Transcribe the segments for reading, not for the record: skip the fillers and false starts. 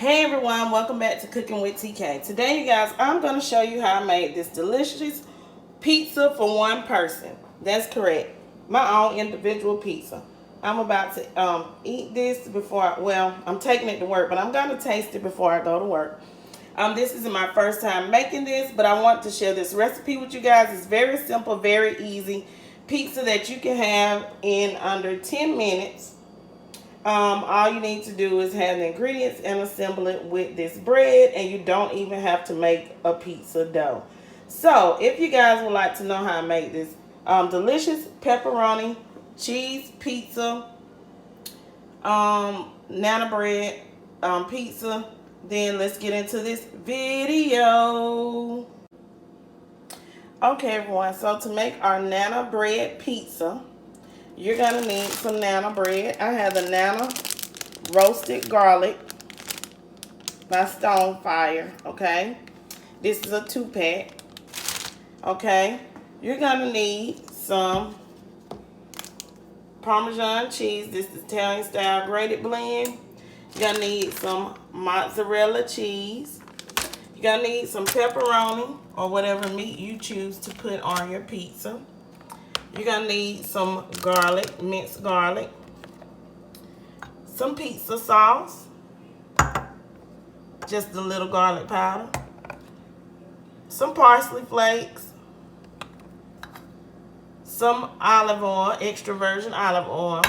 Hey everyone, welcome back to Cooking with TK. Today, you guys, I'm going to show you how I made this delicious pizza for one person. That's correct. My own individual pizza. I'm about to eat this before, I'm taking it to work, but I'm going to taste it before I go to work. This is my first time making this, but I want to share this recipe with you guys. It's very simple, very easy pizza that you can have in under 10 minutes. All you need to do is have the ingredients and assemble it with this bread, and you don't even have to make a pizza dough. So if you guys would like to know how I make this delicious pepperoni cheese pizza, nana bread pizza, then let's get into this video. Okay everyone, so to make our nana bread pizza, you're going to need some nana bread. I have the nana roasted garlic by Stonefire, okay? This is a 2-pack, okay? You're going to need some Parmesan cheese. This is Italian style grated blend. You're going to need some mozzarella cheese. You're going to need some pepperoni or whatever meat you choose to put on your pizza. You're going to need some garlic, minced garlic, some pizza sauce, just a little garlic powder, some parsley flakes, some olive oil, extra virgin olive oil.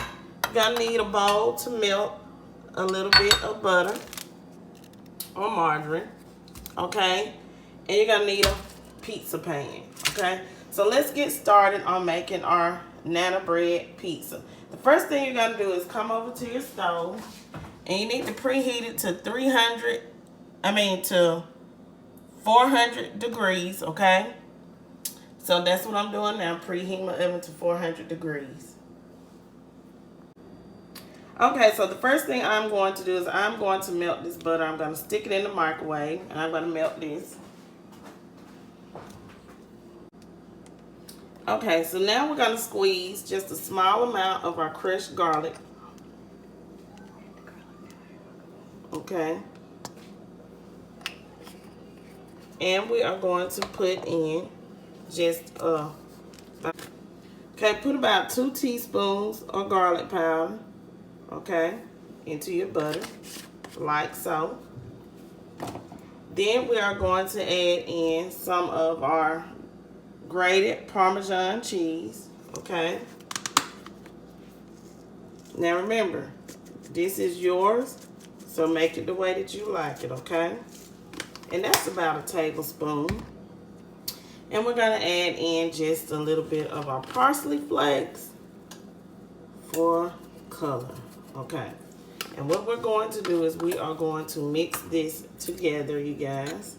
You're going to need a bowl to melt a little bit of butter or margarine, okay? And you're going to need a pizza pan, okay? So let's get started on making our nana bread pizza. The first thing you're going to do is come over to your stove, and you need to preheat it to 400 degrees, okay? So that's what I'm doing now, preheating my oven to 400 degrees. Okay, so the first thing I'm going to do is I'm going to melt this butter. I'm going to stick it in the microwave, and I'm going to melt this. Okay, so now we're going to squeeze just a small amount of our crushed garlic. Okay. And we are going to put in just, put about 2 teaspoons of garlic powder, okay, into your butter, like so. Then we are going to add in some of our grated Parmesan cheese, okay? Now remember, this is yours, so make it the way that you like it, okay? And that's about a tablespoon. And we're gonna add in just a little bit of our parsley flakes for color, okay? And what we're going to do is we are going to mix this together, you guys,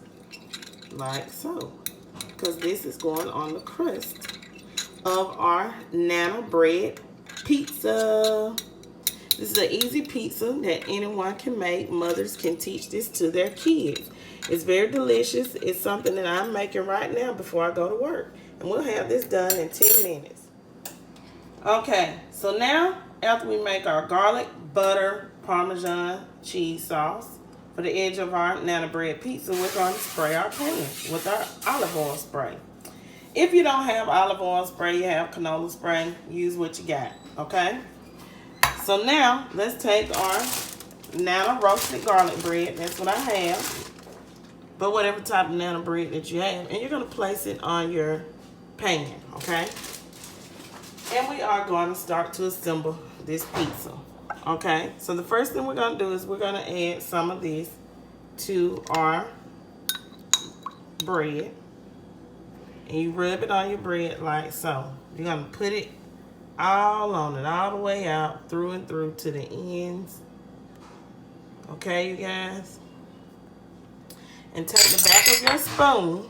like so. Because this is going on the crust of our nana bread pizza. This is an easy pizza that anyone can make. Mothers can teach this to their kids. It's very delicious. It's something that I'm making right now before I go to work. And we'll have this done in 10 minutes. Okay, so now after we make our garlic, butter, Parmesan cheese sauce for the edge of our nana bread pizza, we're going to spray our pan with our olive oil spray. If you don't have olive oil spray, you have canola spray, use what you got, okay? So now, let's take our nana roasted garlic bread. That's what I have. But whatever type of nana bread that you have. And you're going to place it on your pan, okay? And we are going to start to assemble this pizza, okay? So the first thing we're going to do is we're going to add some of this to our bread. And you rub it on your bread like so. You're going to put it all on it, all the way out, through and through to the ends. Okay, you guys? And take the back of your spoon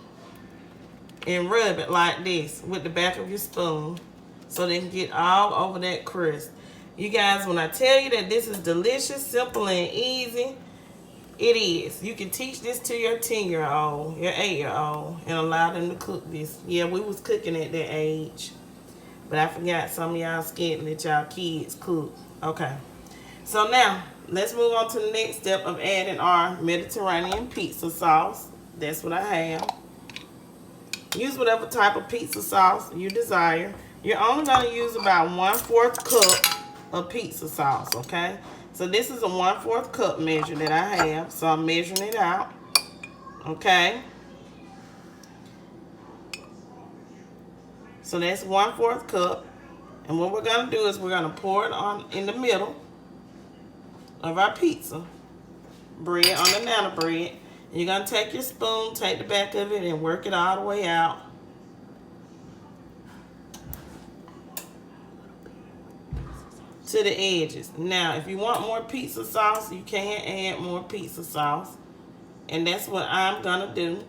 and rub it like this with the back of your spoon so they can get all over that crust. You guys, when I tell you that this is delicious, simple, and easy, it is. You can teach this to your 10-year-old, your 8-year-old, and allow them to cook this. Yeah, we was cooking at that age. But I forgot some of y'all scared to let y'all kids cook. Okay. So now, let's move on to the next step of adding our Mediterranean pizza sauce. That's what I have. Use whatever type of pizza sauce you desire. You're only going to use about 1/4 cup of pizza sauce, okay? So this is a 1/4 cup measure that I have. So I'm measuring it out, okay? So that's 1/4 cup. And what we're going to do is we're going to pour it on in the middle of our pizza bread, on the Nana bread. You're going to take your spoon, take the back of it, and work it all the way out. To the edges. Now, if you want more pizza sauce, you can add more pizza sauce. And that's what I'm going to do.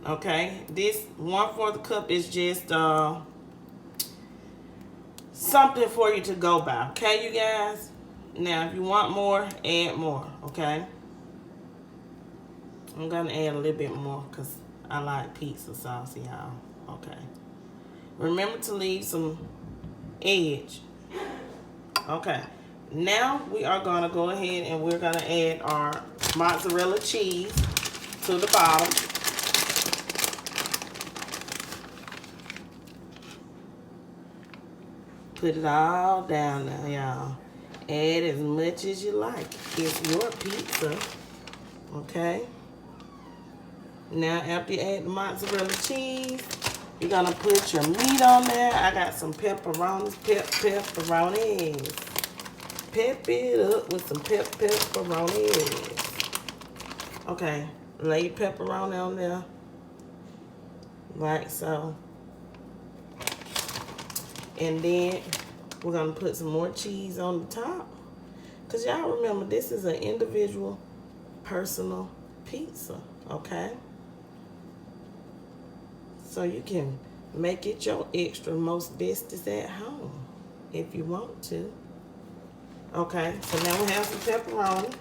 Okay? This 1/4 cup is just something for you to go by. Okay, you guys? Now, if you want more, add more. Okay? I'm going to add a little bit more because I like pizza sauce, y'all. Okay. Remember to leave some edge. Okay. Now we are going to go ahead and we're going to add our mozzarella cheese to the bottom. Put it all down now, y'all. Add as much as you like. It's your pizza. Okay? Now, after you add the mozzarella cheese, you're going to put your meat on there. I got some pepperonis. Pepperonis. Pep it up with some pepperonis. Okay. Lay your pepperoni on there. Like so. And then we're going to put some more cheese on the top. Because y'all remember, this is an individual, personal pizza. Okay? So you can make it your extra most bestest at home if you want to. Okay, so now we have some pepperoni.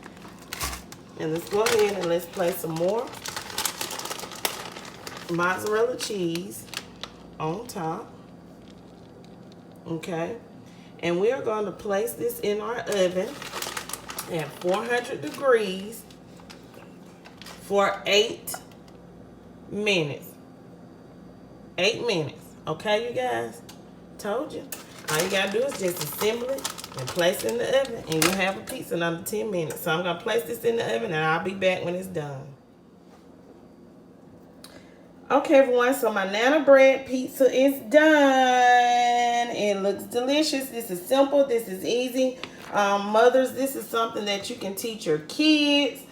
And let's go ahead and let's place some more mozzarella cheese on top. Okay, and we are going to place this in our oven at 400 degrees for 8 minutes. 8 minutes. Okay, you guys? Told you. All you gotta do is just assemble it and place it in the oven, and you'll have a pizza in under 10 minutes. So I'm gonna place this in the oven, and I'll be back when it's done. Okay, everyone, so my Nana bread pizza is done. It looks delicious. This is simple. This is easy. Mothers, this is something that you can teach your kids.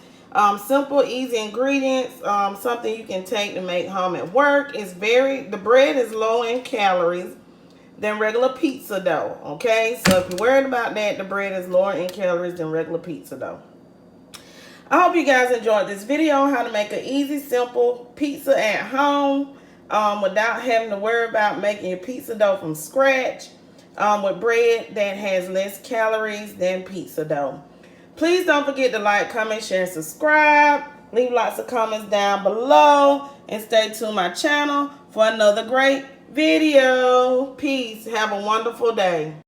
Simple, easy ingredients. Something you can take to make home at work. The bread is low in calories than regular pizza dough. Okay, so if you're worried about that, the bread is lower in calories than regular pizza dough. I hope you guys enjoyed this video on how to make an easy, simple pizza at home without having to worry about making your pizza dough from scratch with bread that has less calories than pizza dough. Please don't forget to like, comment, share, and subscribe. Leave lots of comments down below. And stay tuned to my channel for another great video. Peace. Have a wonderful day.